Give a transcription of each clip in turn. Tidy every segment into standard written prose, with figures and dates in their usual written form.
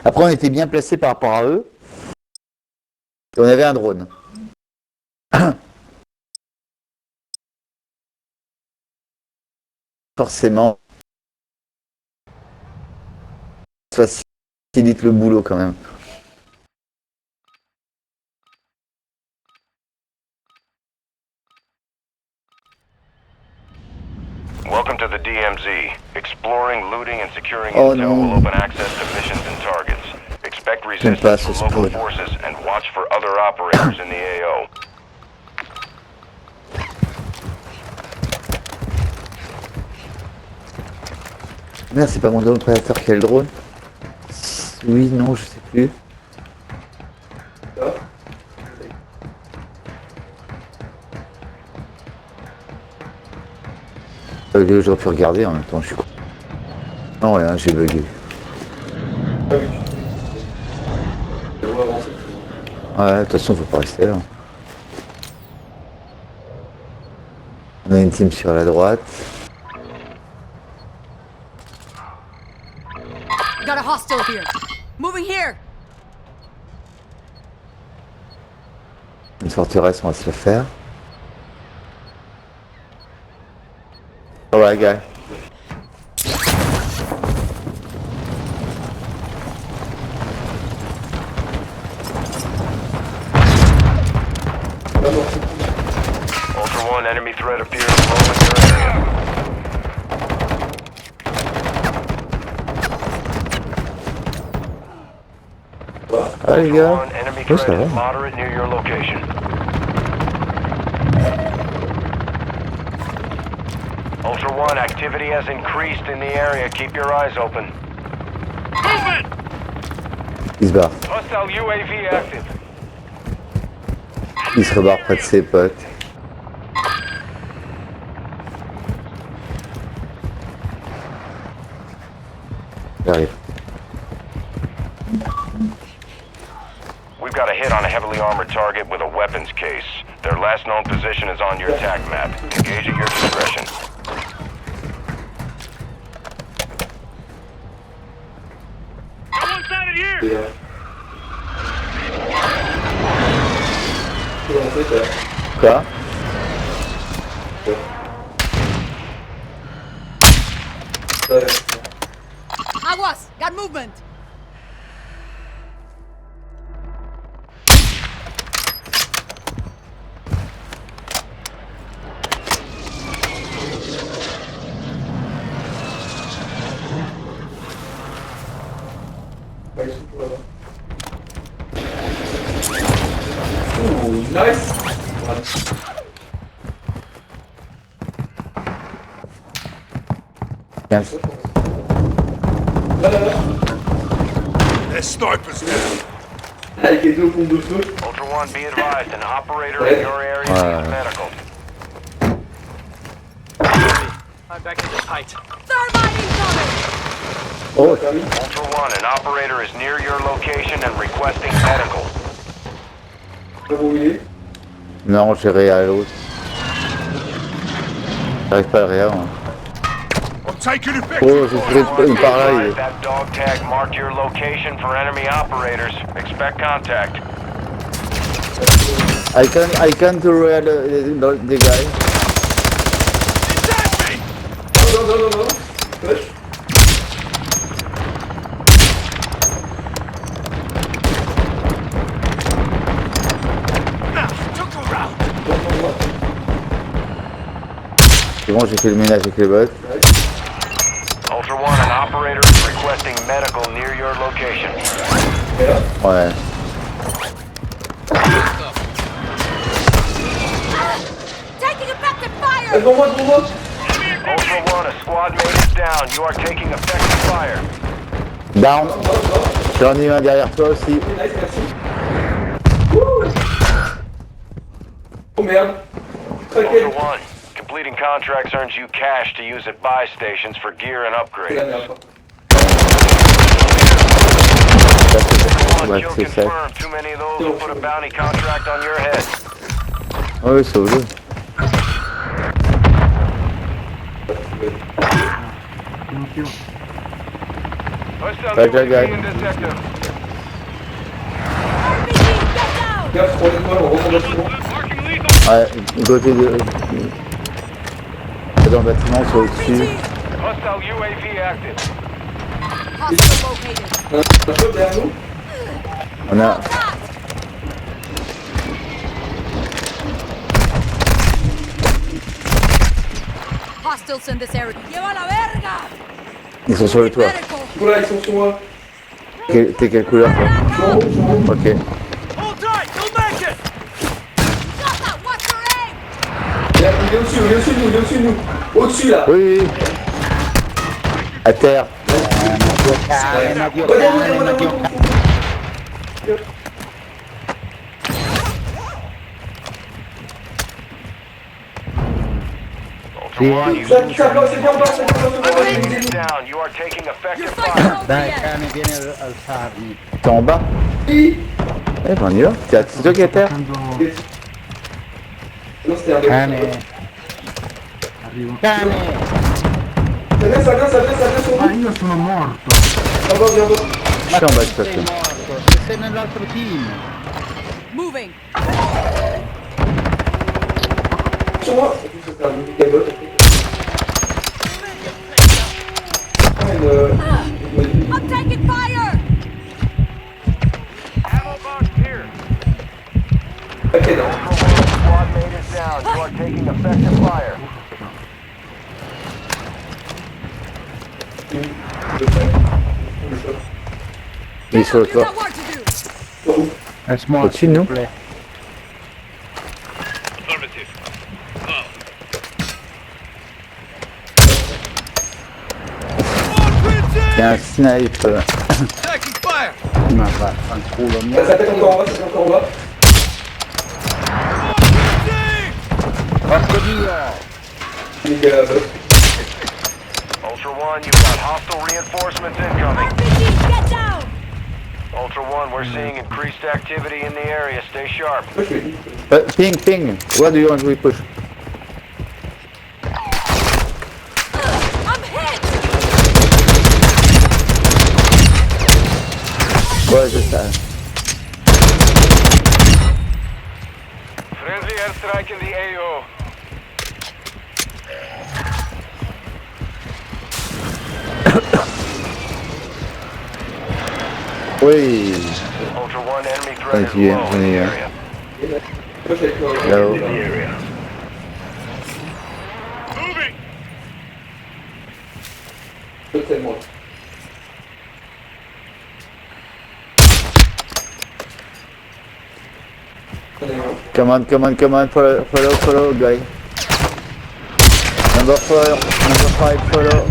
Après, on était bien placés par rapport à eux. Et on avait un drone. Forcément, ça facilite le boulot quand même. Welcome to the DMZ. Exploring, looting, and securing Oh, intel no. will open access to missions and targets. Expect J'aime pas resistance ce from local spawn. forces and watch for other operators in the AO. Merde, c'est pas mon drone prédateur qui a le drone. Oui, non, je sais plus. J'aurais pu regarder en même temps, je suis con. Non, rien, j'ai bugué. Ouais, de toute façon, faut pas rester là. On a une team sur la droite. Got a hostile here. Moving here. Une forteresse, on va se la faire. Alright, guy. Ultra One, enemy threat appears low in your area. Ah, les Ultra gars. One, enemy Oui, threat ça is va. moderate near your location. Ultra One, activity has increased in the area. Keep your eyes open. Movement! Il se barre. Hostile UAV active. Il se rebarre près de ses potes. J'arrive. We've got a hit on a heavily armored target with a weapons case. Their last known position is on your attack map. Engage at your discretion. Got one sighted here! Quoi? Aguas. Got movement. Nice. Yes. Their snipers down. Avec les deux pompes de feu. Ultra One, be advised, an operator in your area needs medical. I'm back in the fight. Thermite incoming. Oh, Ultra One, an operator is near your location and requesting medical. Où il est? non, j'irai à l'autre. J'arrive pas à rien. Hein. I'm taking effective Oh, je fire. suis il part là, il est. That dog tag marked your location for enemy operators. Expect contact. I can't read the guy. Attack me! Non, non, non, non. Flash. Now, took a round. C'est bon, j'ai fait le ménage avec les bots. Ultra One, an operator is requesting medical near your location. Ouais. Taking effective fire. Devant moi, devant moi. Ultra One, a squad mate is down. You are taking effective fire. Down. J'en ai un derrière toi aussi. Nice, merci. Wouh. Oh merde. Ultra Ok. One, completing contracts earns you cash to use at buy stations for gear and C'est la upgrades. merde. One, Ouais, kill c'est ça. confirmed. Too many of those will put a bounty contract on your head. Ouais, c'est au jeu. Hostile Right, right, UAV right. indetective. RPG, get down! Regarde, je prends l'étoile, on rentre dans le bâtiment. Ouais, côté de... Dans le bâtiment, c'est au-dessus. RPG! Hostile UAV active. Hostile located. Un shot derrière nous. On a... Contact! Hostiles in this area. ¡Lleva la verga! Ils sont sur le toit. Medical. Voilà, ils sont sur moi. T'es quelle couleur, toi? Ok. Hold tight, you'll make it! Got that! What's your aim? Il est au-dessus, il est au-dessus de nous, il est au-dessus de nous. Au-dessus là. Oui, oui. À terre. Regarde. Ultra One, you Ça bloque, c'est bien en bas, c'est bien en bas. is down. You are taking effective Your fire. fight's not over Dai, yet. cane, vieni a alzarmi. T'es en bas? Oui. Eh ben on y va. C'est toi qui es à terre? Non, c'était un deux. Cane. Arrivo. Cane! Ça vient sur Ma nous. io sono morto. Viens voir, viens voir. Je suis en bas de Sei toute façon. morto, sei nell'altro team. Moving. Sur moi. C'est un mini-cabot. I'm taking fire! Ammo box here. Ok, non. Ultra One, squad mate is down. You are taking effective fire. Il est sur le You toit. got work to do. È morto. Au-dessus de nous? Il y a un snipe. Taking fire! Ma vaffanculo, mi Ça s'attaque encore en bas, ça s'attaque encore en bas. Porco Dio! Mini-cabot. Ultra One, you've got hostile reinforcements incoming. RPG, get down! Ultra One, we're seeing increased activity in the area. Stay sharp. Moi, je fais Ping, ping. Where do you want we push? I'm hit! Ouais, c'est ça. Friendly airstrike in the AO. Oui. Ultra One, enemy threat Thank is you, low in the engineer. area. Moi, je fais avec toi. Là-haut. Moving! Totalement. Come on, come on, come on. Follow, guy. Number 5, follow.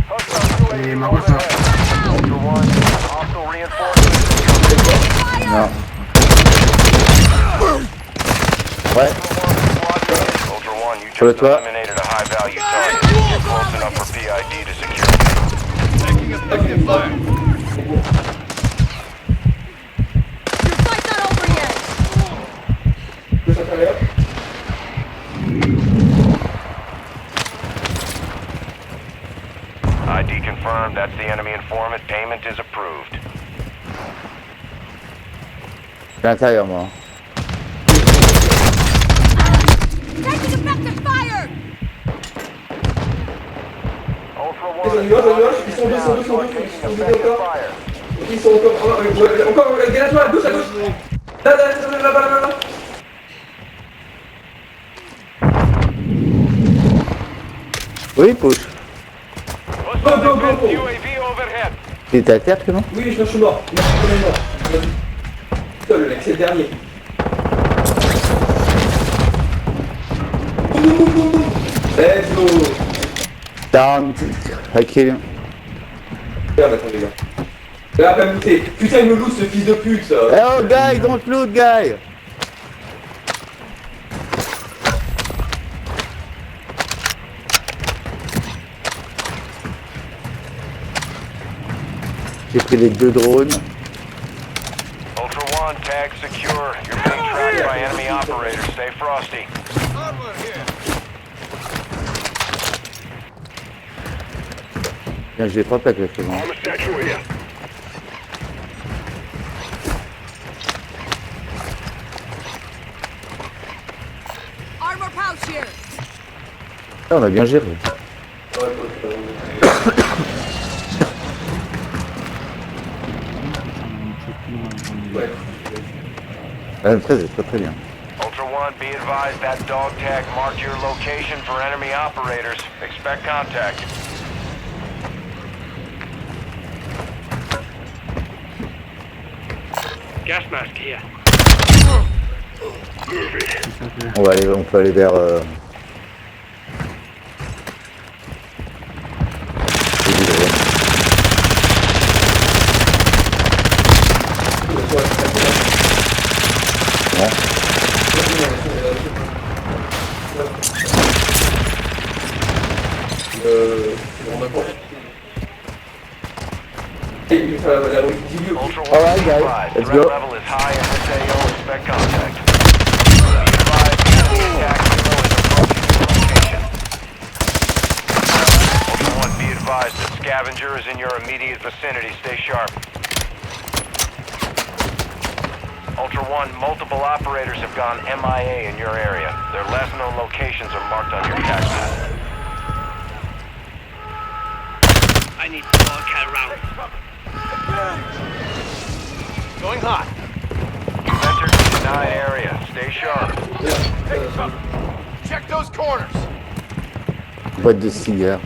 Hostile UAV ma questo- overhead. Ultra One, hostile reinforcements. Non. Ouais. Ultra One, you Sur le just toit. eliminated a high-value target. Get close enough for PID to secure. Taking effective fire! Your fight's not over yet! Plus intérieur. ID confirmed. That's the enemy informant. Payment is approved. Je suis à l'intérieur, moi. Taking effective fire! Ultra Ils sont One, nuages, ils sont deux, down. ils You are sont taking deux effective encore. fire. Ils sont encore, gars, à gauche, à gauche. Là. Oui, push. Hostile Go. defense UAV overhead. Il était à terre, Clément? Oui, je suis mort. Je suis mort. Putain, le mec, c'est le dernier. Boum. Let's go. Down. I kill him. Merde, attends, les gars. Là, pas looté. Putain, il me loot, ce fils de pute, ça. Hey, oh, guy, don't loot, guy. J'ai pris les 2 drones. Ultra One, tag secure. You're being tracked by enemy operators. Stay frosty. Hardware here! Bien, je l'ai frappé avec le feu. Armor pouch here. Ah, on a bien géré. Ouais. La M13 est très très bien. Ultra One, be advised that dog tag marked your location for enemy operators. Expect contact. Gas mask here. On peut aller vers... le drone. Non. Ultra One, Alright, be guys, advised. let's Threat go. level is high in this AO. Expect contact. Be advised, enemy attack hero is approaching your location. Ultra One, be advised the scavenger is in your immediate vicinity. Stay sharp. Ultra One, multiple operators have gone MIA in your area. Their last known locations are marked on your tac map. I need to walk around. Going hot. You've entered the denied area. Stay sharp. Check those corners. Boîte de cigares.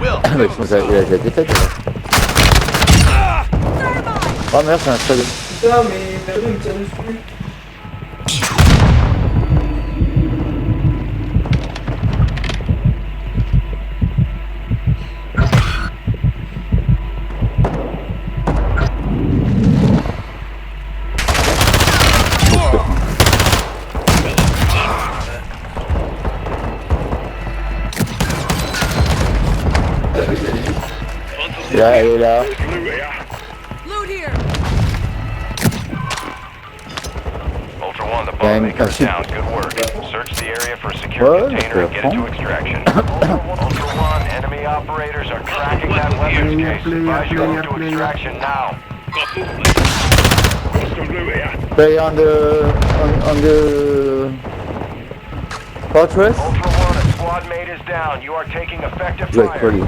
Will, Ah, mais je pense qu'il a déjà été fait. Oh merde, c'est un seul. Putain, mais Mado il me tire dessus. Là, elle est là. Loot here. Ultra One, the Yeah, bomb maker is shoot. down. Good work. Search the area for a secure Ouais, container and je get it to prends. extraction. Ultra One, enemy operators are tracking that weapons case. Advise you move to extraction now. Play on the fortress. Ultra One, a squad mate is down. You are taking effective Je vais fire. coller.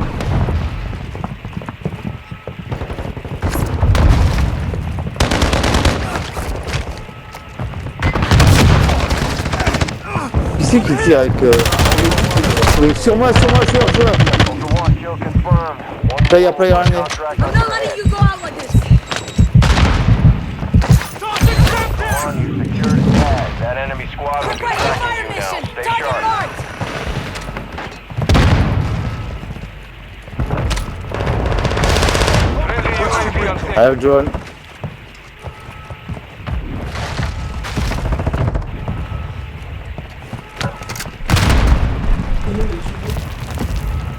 Qui c'est qui tire avec... Oui, sur moi. Ultra One, kill confirmed. One Player on me. contract I'm not letting you go out like this. One, you secured the tag. That enemy squad will be Requesting fire tracking you now. mission. Stay Target sharp. marked. I have drone.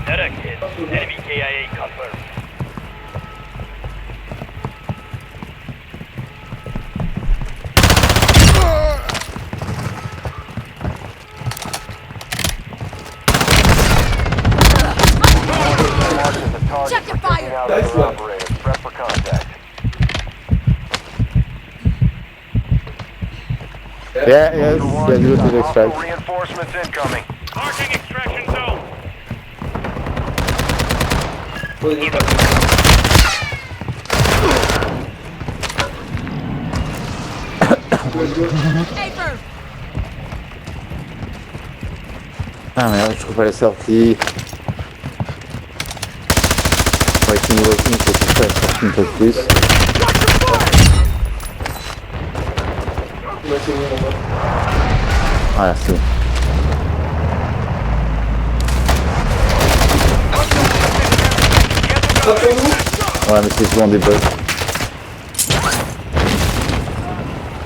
thnx hit. Enemy KIA confirmed. Check your fire. Out other operators. Prep for contact. Yeah, yes, Ultra One, can do you've to got the hostile extract. reinforcements incoming. Marking extraction zone. Paper. Ah merde, je trouve pas la sortie. Ouais, qui niveau aussi, c'est pour ça, la sortie un peu plus. Voilà, c'est bon. Ouais, mais c'est souvent des bugs.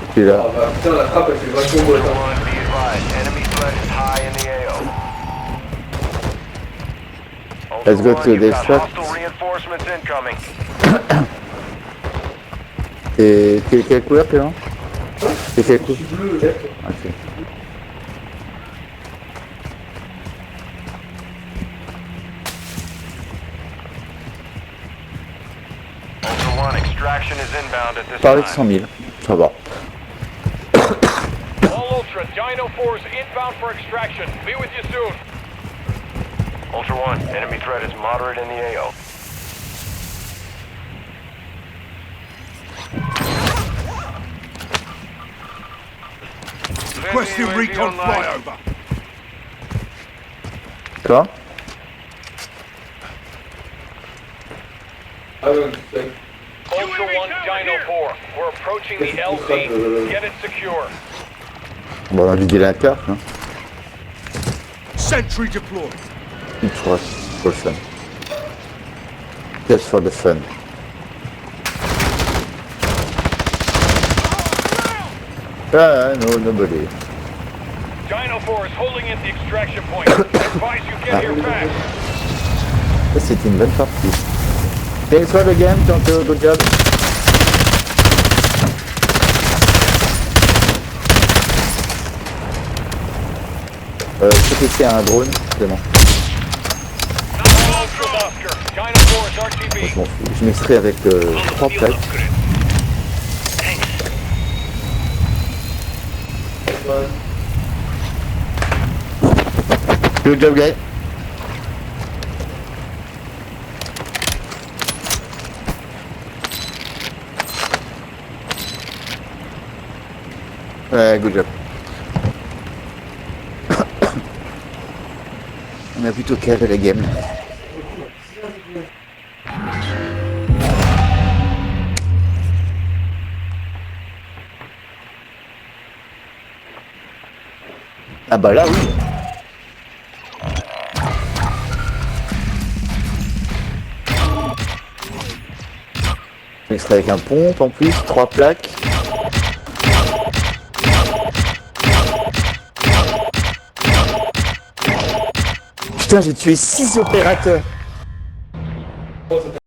Et puis là, Ah bah putain, la trappe elle fait vachement beau. Ultra One, be advised. Enemy threat is high in the AO. Ultra Let's go One, to you've the got extract. hostile reinforcements incoming. t'es quelle couleur, t'es là? T'es quelle Je couleur? suis bleu, Jack. Ok. extraction is inbound at this Parler de 100 time. 000, ça va. All Ultra, Dino 4 is inbound for extraction. Be with you soon. Ultra One, enemy threat is moderate in the AO. Requesting UAV recon online. flyover. Quoi? Ah ouais, c'est Ultra One, Dino 4. We're approaching the LZ. Get it secure. Bon, on a vidé la carte, hein. Sentry deployed. Une fois, for the fun. Just for the fun. Ah, no, nobody. Dino 4 is holding at the extraction point. Advise you get here fast. Ça, c'était une bonne partie. Thanks for the game, Tonto, good job. Je peux tester un drone, c'est bon. Ultra Oscar. Dino 4 is RTB. Je m'en fous. Je m'extrais avec 3 plaques. Good job, guys. Ouais, good job. On a plutôt carré la game. Ah bah là oui. Extrait avec un pompe en plus, 3 plaques. Putain, j'ai tué 6 opérateurs.